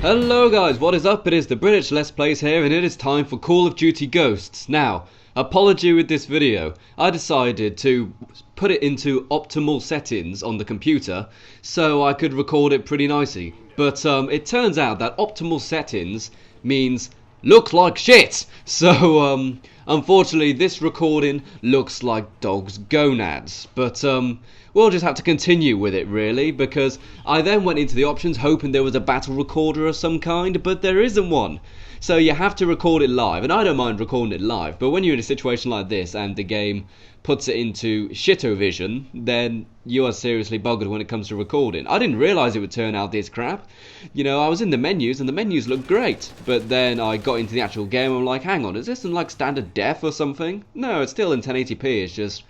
Hello guys, what is up? It is the British Let's Plays here, and it is time for Call of Duty Ghosts. Now, apology with this video. I decided to put it into optimal settings on the computer so I could record it pretty nicely. But it turns out that optimal settings means looks like shit. So unfortunately this recording looks like dog's gonads. But we'll just have to continue with it really, because I then went into the options hoping there was a battle recorder of some kind, but there isn't one. So you have to record it live, and I don't mind recording it live, but when you're in a situation like this and the game puts it into shittovision, then you are seriously buggered when it comes to recording. I didn't realise it would turn out this crap. You know, I was in the menus and the menus looked great, but then I got into the actual game and I'm like, hang on, is this in like standard def or something? No, it's still in 1080p, it's just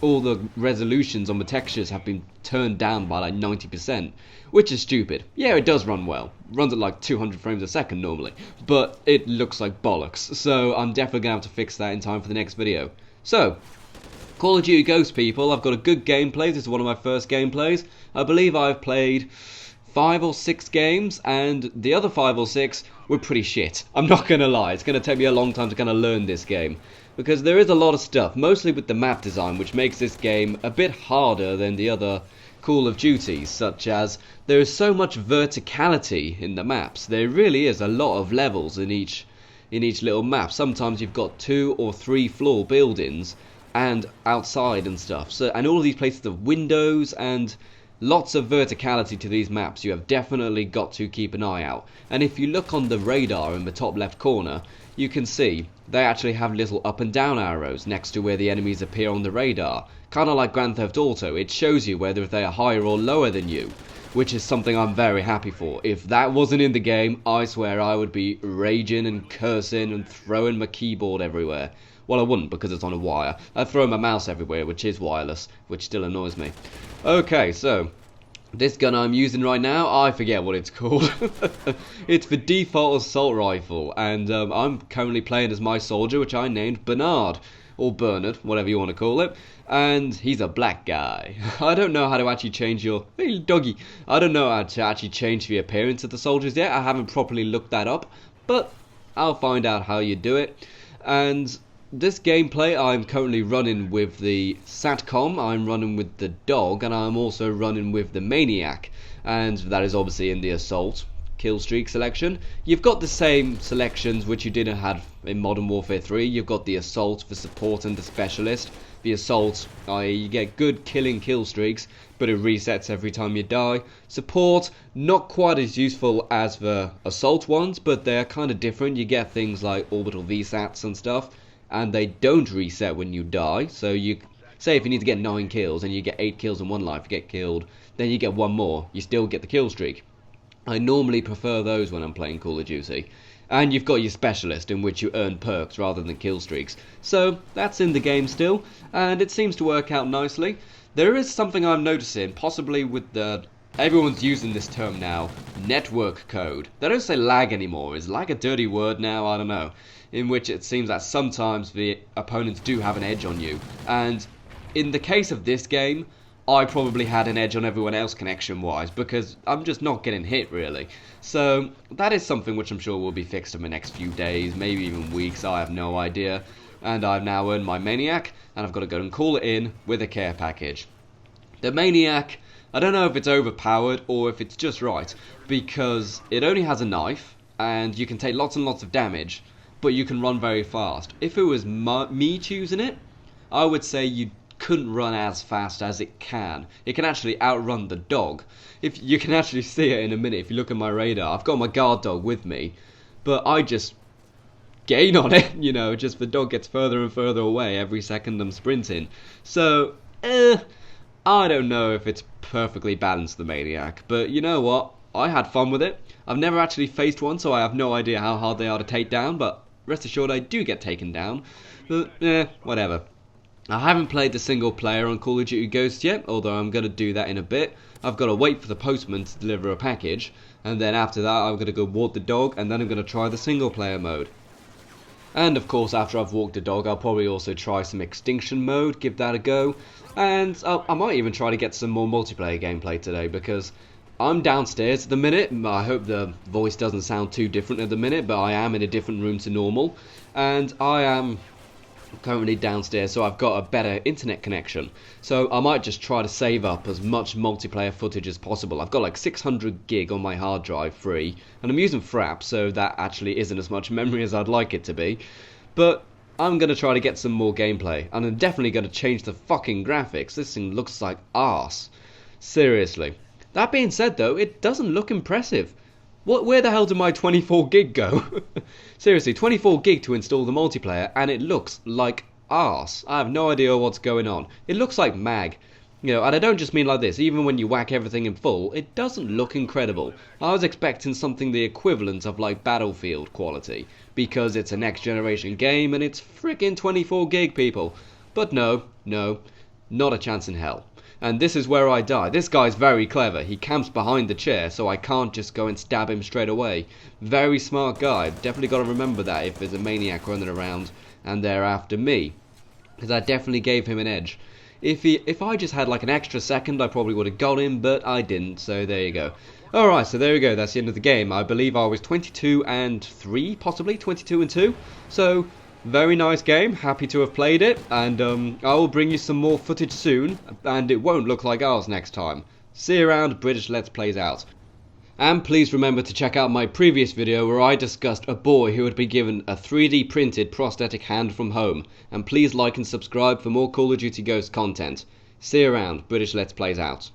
all the resolutions on the textures have been turned down by like 90%, which is stupid. Yeah, it does run well. Runs at like 200 frames a second normally, but it looks like bollocks. So I'm definitely going to have to fix that in time for the next video. So, Call of Duty Ghosts, people. I've got a good gameplay. This is one of my first gameplays. I believe I've played 5 or 6 games, and the other 5 or 6 were pretty shit. I'm not going to lie. It's going to take me a long time to kind of learn this game, because there is a lot of stuff, mostly with the map design, which makes this game a bit harder than the other Call of Duties, such as there is so much verticality in the maps. There really is a lot of levels in each little map. Sometimes you've got 2 or 3 floor buildings and outside and stuff. So, and all of these places have windows and lots of verticality to these maps. You have definitely got to keep an eye out. And if you look on the radar in the top left corner, you can see they actually have little up and down arrows next to where the enemies appear on the radar. Kind of like Grand Theft Auto, it shows you whether they are higher or lower than you, which is something I'm very happy for. If that wasn't in the game, I swear I would be raging and cursing and throwing my keyboard everywhere. Well, I wouldn't, because it's on a wire. I'd throw my mouse everywhere, which is wireless, which still annoys me. Okay, so this gun I'm using right now, I forget what it's called. It's the default assault rifle, and I'm currently playing as my soldier, which I named Bernard, or Bernard, whatever you want to call it, and he's a black guy. I don't know how to actually change your... Hey, doggy. I don't know how to actually change the appearance of the soldiers yet. I haven't properly looked that up, but I'll find out how you do it. And this gameplay I'm currently running with the SATCOM, I'm running with the dog, and I'm also running with the Maniac, and that is obviously in the assault killstreak selection. You've got the same selections which you didn't have in Modern Warfare 3. You've got the assault, the support, and the specialist. The assault, i.e. you get good killing kill streaks, but it resets every time you die. Support, not quite as useful as the assault ones, but they're kind of different. You get things like orbital VSATs and stuff, and they don't reset when you die. So you say if you need to get 9 kills and you get 8 kills in one life, you get killed, then you get 1 more, you still get the kill streak. I normally prefer those when I'm playing Call of Duty. And you've got your specialist, in which you earn perks rather than kill streaks. So that's in the game still, and it seems to work out nicely. There is something I'm noticing, possibly with the... Everyone's using this term now, network code. They don't say lag anymore. Is lag a dirty word now? I don't know. In which it seems that sometimes the opponents do have an edge on you. And in the case of this game, I probably had an edge on everyone else connection-wise, because I'm just not getting hit, really. So that is something which I'm sure will be fixed in the next few days, maybe even weeks, I have no idea. And I've now earned my Maniac, and I've got to go and call it in with a care package. The Maniac, I don't know if it's overpowered or if it's just right, because it only has a knife, and you can take lots and lots of damage, but you can run very fast. If it was me choosing it, I would say you couldn't run as fast as it can. It can actually outrun the dog. If you can actually see it in a minute, if you look at my radar, I've got my guard dog with me, but I just gain on it, you know, just the dog gets further and further away every second I'm sprinting. So, I don't know if it's perfectly balanced, the Maniac, but you know what? I had fun with it. I've never actually faced one, so I have no idea how hard they are to take down, but rest assured I do get taken down. But, whatever. I haven't played the single player on Call of Duty Ghosts yet, although I'm going to do that in a bit. I've got to wait for the postman to deliver a package, and then after that I'm going to go walk the dog, and then I'm going to try the single player mode. And of course, after I've walked the dog, I'll probably also try some extinction mode, give that a go, and I might even try to get some more multiplayer gameplay today, because I'm downstairs at the minute. I hope the voice doesn't sound too different at the minute, but I am in a different room to normal, and I am currently downstairs, so I've got a better internet connection. So I might just try to save up as much multiplayer footage as possible. I've got like 600 gig on my hard drive free, and I'm using Fraps, so that actually isn't as much memory as I'd like it to be. But I'm going to try to get some more gameplay, and I'm definitely going to change the fucking graphics. This thing looks like arse. Seriously. That being said though, it doesn't look impressive. Where the hell did my 24 gig go? Seriously, 24 gig to install the multiplayer, and it looks like arse. I have no idea what's going on. It looks like mag. You know, and I don't just mean like this, even when you whack everything in full, it doesn't look incredible. I was expecting something the equivalent of like Battlefield quality, because it's a next generation game and it's frickin' 24 gig, people. But no, not a chance in hell. And this is where I die. This guy's very clever. He camps behind the chair, so I can't just go and stab him straight away. Very smart guy. Definitely got to remember that if there's a maniac running around and they're after me, because I definitely gave him an edge. If I just had like an extra second, I probably would have got him, but I didn't, so there you go. Alright, so there we go, that's the end of the game. I believe I was 22-3, possibly 22-2. So, very nice game, happy to have played it, and I will bring you some more footage soon, and it won't look like ours next time. See you around, British Let's Plays out. And please remember to check out my previous video where I discussed a boy who had been given a 3D printed prosthetic hand from home. And please like and subscribe for more Call of Duty Ghosts content. See you around, British Let's Plays out.